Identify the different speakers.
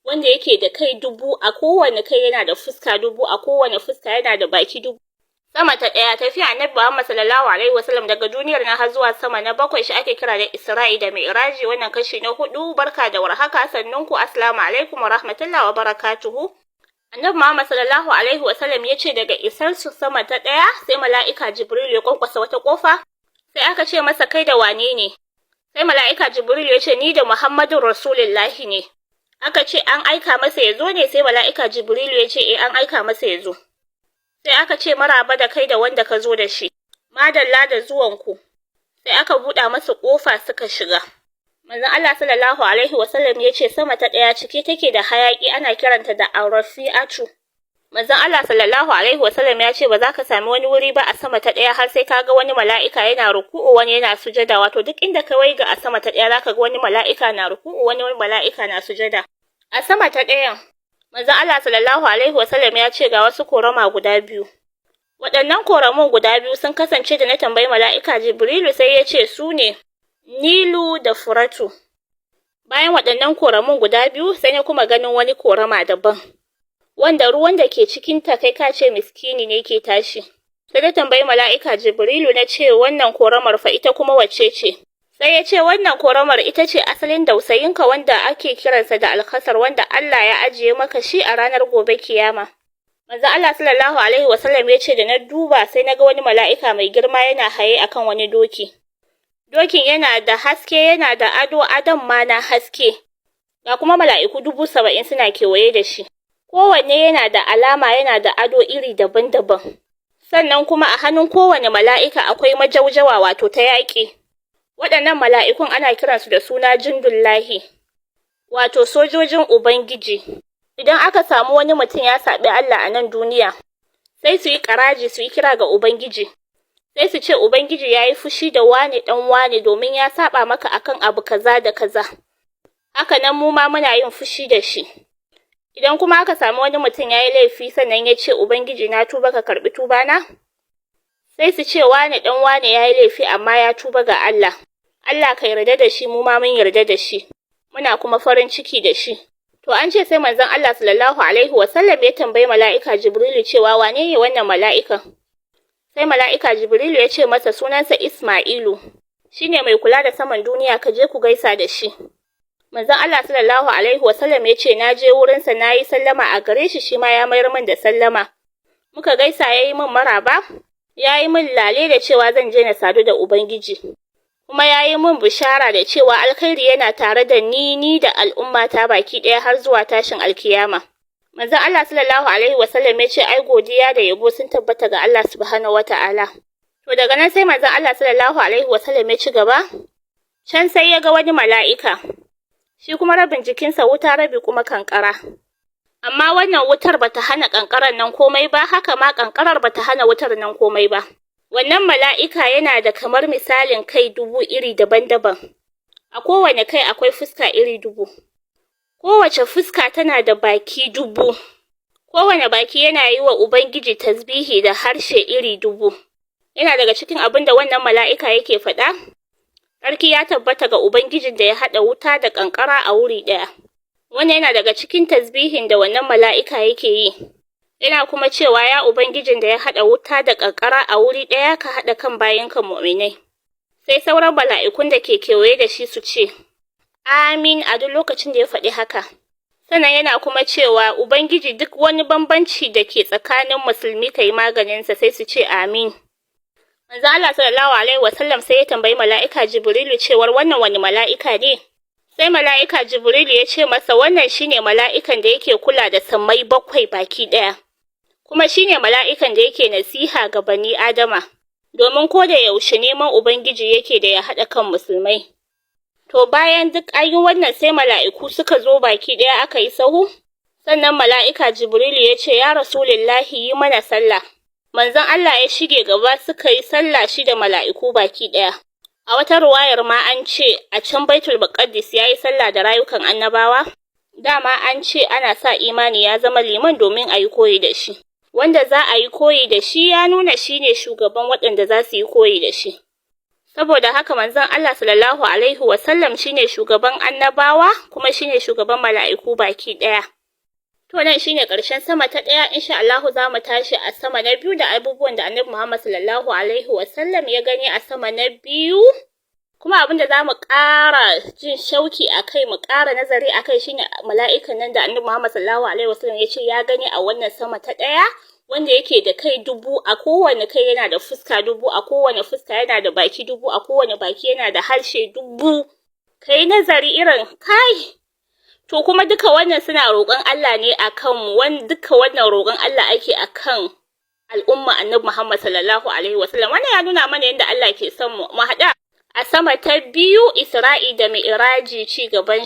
Speaker 1: wanda yake da kai 1000, a kowane kai yana da fuska 1000, a kowane fuska yana da baki 1000. Sama ta ɗaya, tafiya annabi Muhammad sallallahu alaihi wasallam daga duniyar nan har zuwa sama na 7 shi ake kira da ISRA'I da mi'raji. Wannan kashi na 4. Barka da warhaka, sannunku, assalamu alaikum wa rahmatullahi wa barakatuhu. Annabi Muhammad sallallahu alaihi wasallam ya ce daga isar su sama ta ɗaya sai mala'ika Jibril ya kwankwasa wata kofa, sai aka ce masa kai da wane ne? Sai mala'ika Jibril ya ce ni da Muhammadun Rasulullahi ne. Aka ce an aika masa ya zo ne? Sai mala'ika Jibril ya ce an aika masa ya zo. Sai aka ce maraba da kai da wanda ka zo da shi, madalla da zuwanku. Sai aka buɗa masa ƙofa suka shiga. Manzon Allah sallallahu alaihi wasallam ya ce sama ta ɗaya cike take da hayaki, ana kiranta da Rafi'atu. Manzon Allah sallallahu alaihi wasallam ya ce ba za ka sami wani wuri ba a sama ta ɗaya har sai ka ga wani mala'ika yana ruku'u wani yana sujada. Wato duk inda ka waiga a sama ta ɗaya za ka ga wani mala'ika na ruku'u wani mala'ika na sujada. A sama ta ɗayan Manzon Allah sallallahu alaihi wasallam ya ce ga wasu korama guda biyu. Waɗannan koramun guda biyu sun kasance da na tambayi mala'ika Jibrilu, sai ya ce su ne Nilu da Furatu. Bayan waɗannan koramun guda biyu sai na kuma ganin wani korama daban, wanda ruwan da ke cikinta kai ka ce miskini ne ke tashi. Sai na tambayi mala'ika Jibrilu na ce wannan koramar fa ita kuma wacce ce? Sai ya ce wannan koramar ita ce asalin dausayinka wanda ake kiransa da alkasar, wanda Allah ya ajiye maka shi a ranar gobe kiyama. Manzon Allah sallallahu alaihi wasallam ya ce da na duba sai na ga wani mala'ika mai girma yana haye akan wani doki. Dokin yana da haske, yana da ado, adon ma na haske. Ga kuma mala'iku 70,000 suna kewaye da shi. Kowanne yana da alama, yana da ado iri daban-daban. Sannan kuma a hannun kowane mala'ika akwai majaujawa, wato ta yaƙi. Waɗannan mala'ikun ana kiransu da suna Jundullahi, wato sojojin Ubangiji. Idan aka samu wani mutum ya saɓi Allah a nan duniya, sai su yi ƙaraji, su yi kira ga Ubangiji. Sai su ce Ubangiji ya yi fushi da wane ɗan wane domin ya saɓa maka akan abu kaza da kaza. Haka nan mu ma muna yin fushi da shi. Idan kuma aka samu wani mutum ya yi laifi sannan ya ce Ubangiji na tuba, ka karɓi tubana, sai su ce wane ɗan wane ya yi laifi amma ya tuba ga Allah. Allah ka yarda da shi, mu ma mun yarda da shi, muna kuma farin ciki da shi. To an ce sai manzon Allah sallallahu alaihi wasallam ya tambayi mala'ika Jibrilu cewa wane ne wannan mala'ikan? Sai mala'ika Jibrilu ya ce masa sunansa Isma'ilu, shine mai kula da saman duniya, ka je ku gaisa da shi. Manzon Allah sallallahu alaihi wasallam ya ce na je wurinsa na yi sallama a gare shi, shi ma ya mayar min da sallama. Muka gaisa, ya yi min maraba, ya yi min lale da cewa zan je na sadu da Ubangiji. Kuma ya yi min bishara da cewa alkhairi yana tare da ni da al'ummata baki ɗaya har zuwa tashin alkiyama. Manzon Allah sallallahu alaihi wasallam ya ce ai godiya da yabo sun tabbata ga Allah subhanahu wata'ala. To daga nan sai manzon Allah sallallahu alaihi wasallam ya ci gaba. Can sai ya ga wani mala'ika, shi kuma rabin jikinsa wuta, rabi kuma kankara. Amma wannan wutar bata hana kankarar nan komai ba, haka ma kankarar bata hana wutar nan komai ba. Wannan mala'ika yana da kamar misalin kai 1000 iri daban-daban. A kowane kai akwai fuska iri 1000. Kowace fuska tana da baki 1000. Kowane baki yana yi wa Ubangiji tasbihi da harshe iri 1000. Yana daga cikin abin da wannan mala'ika yake faɗa, sarki ya tabbata ga Ubangijin da ya haɗa wuta da ƙanƙara a wuri ɗaya. Wannan yana daga cikin tasbihin da wannan mala'ika yake yi. Yana kuma cewa ya Ubangijin da ya haɗa wuta da ƙanƙara a wuri ɗaya, ka haɗa kan bayinka mu'minai. Sai sauran mala'ikun da ke kewaye da shi su ce amin a duk lokacin da ya faɗi haka. Sannan yana kuma cewa Ubangiji duk wani bambanci da ke tsakanin musulmi ka yi maganinsa, sai su ce amin. Manzon Allah sallallahu alaihi wasallam sai ya tambayi mala'ika Jibrilu cewar wannan wani mala'ika ne? Sai mala'ika Jibrilu ya ce masa wannan shine mala'ikan da yake kula da sammai 7 baki ɗaya. Kuma shine mala'ikan da yake nasiha ga bani Adama, domin ko da yaushe neman Ubangiji yake da ya haɗa kan musulmai. To bayan duk an yi wannan sai mala'iku suka zo baki ɗaya aka yi sahu, sannan mala'ika Jibrilu ya ce ya Rasulullahi yi mana sallah. Manzon Allah ya shige gaba suka yi sallah shi da mala'iku baki ɗaya. A wata ruwayar ma an ce a can Baitul Maqdis ya yi sallah da rayukan annabawa. Dama an ce ana sa imani ya zama liman domin a yi koyi da shi. Wanda za a yi koyi da shi ya nuna shi ne shugaban waɗanda za su yi koyi da shi. Saboda haka manzon Allah sallallahu alaihi wasallam shine shugaban annabawa kuma shine shugaban mala'iku baki daya. To nan shine ƙarshen sama ta ɗaya, insha Allah za mu tashi a sama na biyu da abubuwan da Annabi Muhammad sallallahu alaihi wasallam ya gani a sama na biyu. Kuma abinda za mu ƙara jin shauki akai, mu ƙara nazari akai shine mala'ikan nan da Annabi Muhammad sallallahu alaihi wasallam ya ce ya gani a wannan sama ta ɗaya, wanda yake da kai dubu, a kowane kai yana da fuska dubu, a kowane fuska yana da baki dubu, a kowane baki yana da harshe dubu. Kai nazari irin kai. To kuma duka wannan suna roƙon Allah ne akan mu, duka wannan roƙon Allah ake akan al'umma Annabi Muhammad sallallahu alaihi wasallam. Wannan ya nuna mana yadda Allah ke son mu. Mu haɗa a sama ta biyu, Isra'i da Mi'raji, ci gaban